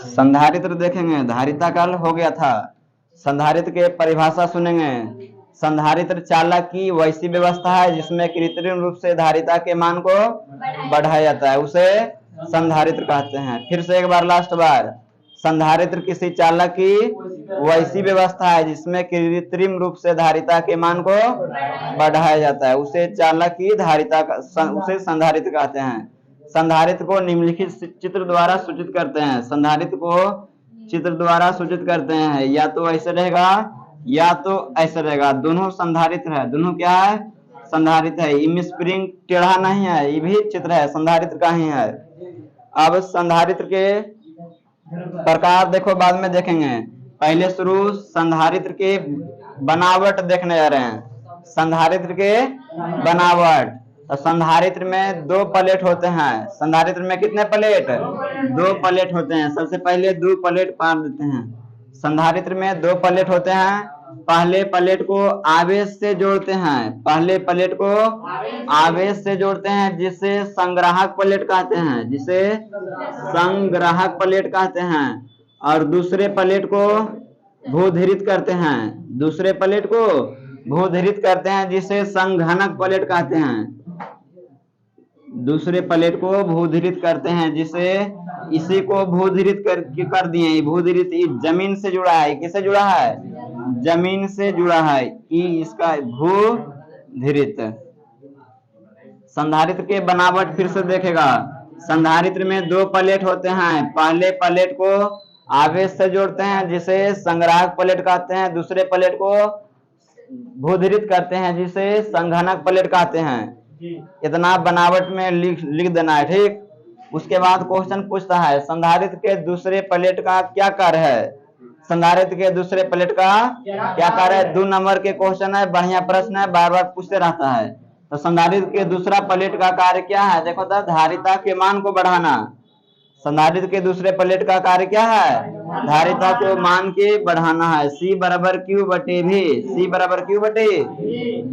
संधारित्र देखेंगे, धारिता काल हो गया था। संधारित्र के परिभाषा सुनेंगे। संधारित्र चालक की वैसी व्यवस्था है जिसमें कृत्रिम रूप से धारिता के मान को बढ़ाया जाता है, उसे संधारित्र कहते हैं। फिर से एक बार, लास्ट बार, संधारित्र किसी चालक की वैसी व्यवस्था है जिसमें कृत्रिम रूप से धारिता के मान को बढ़ाया जाता है, उसे चालक की धारिता उसे संधारित्र कहते हैं। संधारित्र को निम्नलिखित चित्र द्वारा सूचित करते हैं। संधारित्र को चित्र द्वारा सूचित करते हैं, या तो ऐसे रहेगा या तो ऐसे रहेगा। दोनों संधारित्र है, दोनों क्या है? संधारित्र है। इनमें स्प्रिंग टेढ़ा नहीं है, ये भी चित्र है, संधारित्र का ही है। अब संधारित्र के प्रकार देखो, बाद में देखेंगे। पहले शुरू संधारित्र के बनावट देखने जा रहे हैं। संधारित्र के बनावट, तो संधारित्र में दो प्लेट होते हैं। संधारित्र में कितने प्लेट? दो प्लेट होते हैं। सबसे पहले दो प्लेट पार देते हैं। संधारित्र में दो प्लेट होते हैं। पहले प्लेट को आवेश से जोड़ते हैं, पहले प्लेट को आवेश से जोड़ते हैं, जिसे संग्राहक प्लेट कहते हैं, जिसे संग्राहक प्लेट कहते हैं। और दूसरे प्लेट को भूधिरित करते हैं, दूसरे प्लेट को भूधिरित करते हैं, जिसे संघनक प्लेट कहते हैं। दूसरे प्लेट को भूधिरित करते हैं, जिसे इसी को भूधिरित कर दिए। भूधिरित जमीन से जुड़ा है, किससे जुड़ा है? जमीन से जुड़ा है, कि इसका भूधिरित। संधारित्र के बनावट फिर से देखेगा। संधारित्र में दो प्लेट होते हैं। पहले प्लेट को आवेश से जोड़ते हैं, जिसे संग्राहक प्लेट कहते हैं। दूसरे प्लेट को भूधिरित करते हैं, जिसे संघनक प्लेट कहते हैं। इतना बनावट में लिख देना है, ठीक। उसके बाद क्वेश्चन पूछता है, संधारित्र के दूसरे प्लेट का क्या कार्य है? संधारित्र के दूसरे प्लेट का क्या कार्य है? 2 नंबर के क्वेश्चन है, बढ़िया प्रश्न है, बार बार पूछते रहता है। तो संधारित्र के दूसरा प्लेट का कार्य क्या है? देखो तो, धारिता के मान को बढ़ाना। संधारित्र के दूसरे प्लेट का कार्य क्या है? धारिता को मान के बढ़ाना है। C बराबर Q बटे V, C बराबर Q बटे,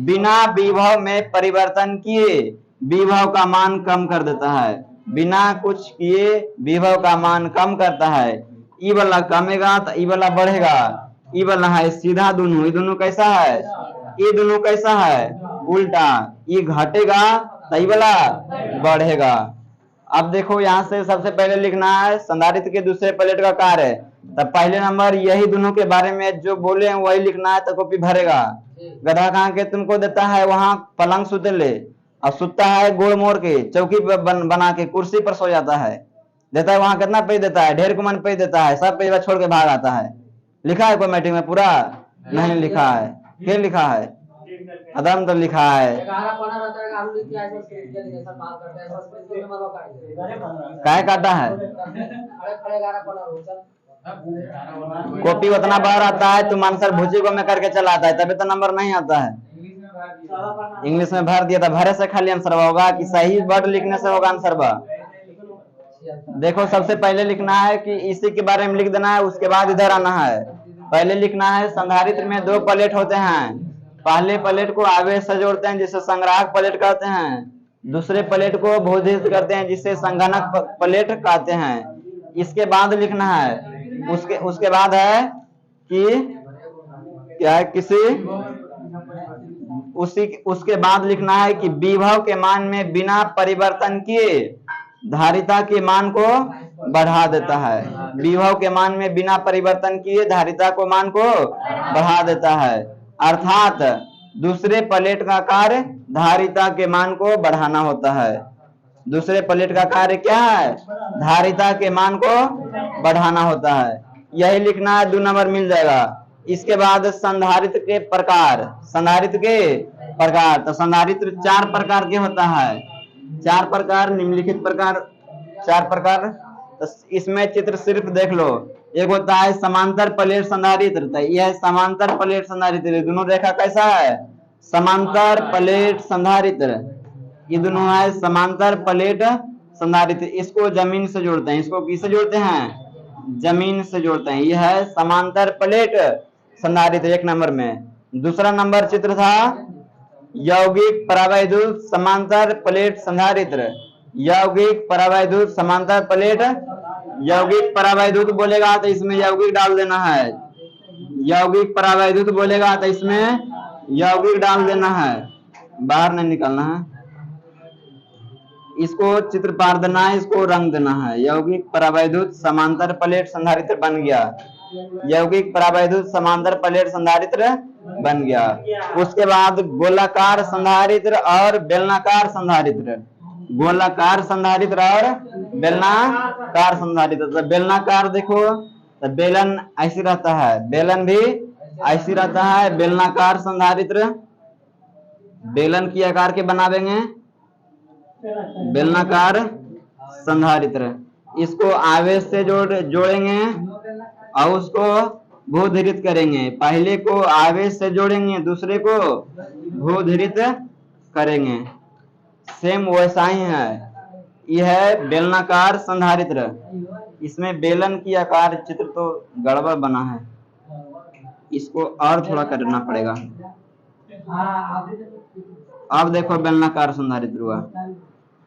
बिना विभव में परिवर्तन किए विभव का मान कम कर देता है। बिना कुछ किए विभव का मान कम करता है। ई वाला कमेगा तो ई वाला बढ़ेगा। ई वाला है सीधा दोनों, ये दोनों कैसा है? ये दोनों कैसा है? उल्टा। ये घटेगा तो ई वाला बढ़ेगा। अब देखो, यहाँ से सबसे पहले लिखना है संधारित्र के दूसरे प्लेट का कार्य। तब पहले नंबर यही दोनों के बारे में जो बोले हैं वही लिखना है, तो कॉपी भरेगा। गधा कहाँ के तुमको देता है? वहां पलंग सुते ले, और सुतता है गोड़ मोड़ के, चौकी बना के कुर्सी पर सो जाता है। देता है वहां कितना पेज देता है? 1.5 कुमन पेज देता है। सब पेज छोड़ के भाग आता है। लिखा है कोई मैट्रिक में पूरा? नहीं लिखा है। क्या लिखा है? अदम तो लिखा है। क्या काटा है? कॉपी उतना बार आता है, तुम आंसर भूची को में करके चला आता है, तभी तो नंबर नहीं आता है। इंग्लिश में भर दिया था, भरे से खाली आंसर होगा कि सही वर्ड लिखने से होगा आंसर बा? देखो, सबसे पहले लिखना है कि इसी के बारे में लिख देना है, उसके बाद इधर आना है। पहले लिखना है संधारित्र में दो प्लेट होते हैं। पहले प्लेट को आवेश से जोड़ते हैं, जिसे संग्राहक प्लेट कहते हैं। दूसरे प्लेट को भूधिरित करते हैं, जिसे संघनक प्लेट कहते हैं। इसके बाद लिखना है, उसके बाद है कि क्या है, उसके बाद लिखना है कि विभव के मान में बिना परिवर्तन किए धारिता के मान को बढ़ा देता है। विभव के मान में बिना परिवर्तन किए धारिता को मान को बढ़ा देता है। अर्थात दूसरे प्लेट का कार्य धारिता के मान को बढ़ाना होता है। दूसरे प्लेट का कार्य क्या है? धारिता के मान को बढ़ाना होता है। यही लिखना है, 2 नंबर मिल जाएगा। इसके बाद संधारित्र के प्रकार। संधारित्र के प्रकार, तो संधारित्र 4 प्रकार के होता है। 4 प्रकार, निम्नलिखित प्रकार 4 प्रकार। तो इसमें चित्र सिर्फ देख लो। एक होता है समांतर प्लेट संधारित्र, तो यह समांतर प्लेट संधारित्र। दोनों रेखा कैसा है? समांतर प्लेट संधारित्र। ये दोनों है समांतर प्लेट संधारित्र। इसको जमीन से जोड़ते हैं। इसको किससे जोड़ते हैं? जमीन से जोड़ते हैं। यह है समांतर प्लेट संधारित्र 1 नंबर में। दूसरा नंबर चित्र था यौगिक परावैद्युत समांतर प्लेट संधारित्र। यौगिक परावैद्युत समांतर प्लेट यौगिक परावैद्युत बोलेगा तो इसमें यौगिक डाल देना है। यौगिक परावैद्युत बोलेगा तो इसमें यौगिक डाल देना है, बाहर नहीं निकलना है। इसको चित्र पार देना है, इसको रंग देना है। यौगिक परावैद्युत समांतर प्लेट संधारित्र बन गया। यौगिक परावैद्युत समांतर प्लेट संधारित्र बन गया। उसके बाद गोलाकार संधारित्र और बेलनाकार संधारित्र। गोलाकार संधारित्र और बेलनाकार संधारित्र। तो बेलनाकार देखो तो बेलन ऐसे रहता है, बेलन भी ऐसे रहता है। बेलनाकार संधारित्र बेलन की आकार के बनावेंगे, बेलनाकार संधारित्र। इसको आवेश से जोड़ेंगे और उसको भूधिरित करेंगे। पहले को आवेश से जोड़ेंगे, दूसरे को भूधिरित करेंगे। सेम वैसा ही है। यह है बेलनाकार संधारित्र। इसमें बेलन की आकार चित्र तो गड़बड़ बना है, इसको और थोड़ा करना पड़ेगा। अब देखो बेलनाकार संधारित्र हुआ।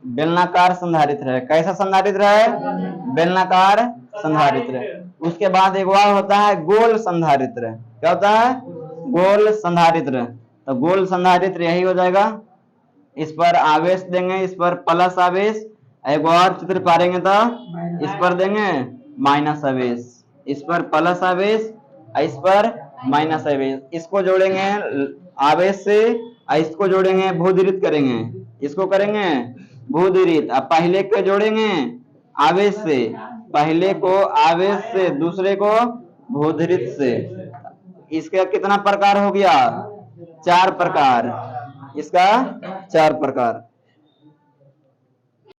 बेलनाकार संधारित्र है। कैसा संधारित्र है? बेलनाकार संधारित्र। उसके बाद एक और होता है गोल संधारित्र। क्या होता है? गोल संधारित्र। तो गोल संधारित्र यही हो जाएगा। इस पर आवेश देंगे, इस पर प्लस आवेश। एक और चित्र पारेंगे तो इस पर देंगे माइनस आवेश, इस पर प्लस आवेश, इस पर माइनस आवेश। इसको जोड़ेंगे आवेश से, इसको जोड़ेंगे भूधिरित करेंगे। इसको करेंगे भूधिरित। अब पहले को जोड़ेंगे आवेश से, पहले को आवेश से, दूसरे को भूधिरित से। इसका कितना प्रकार हो गया? 4 प्रकार। इसका 4 प्रकार।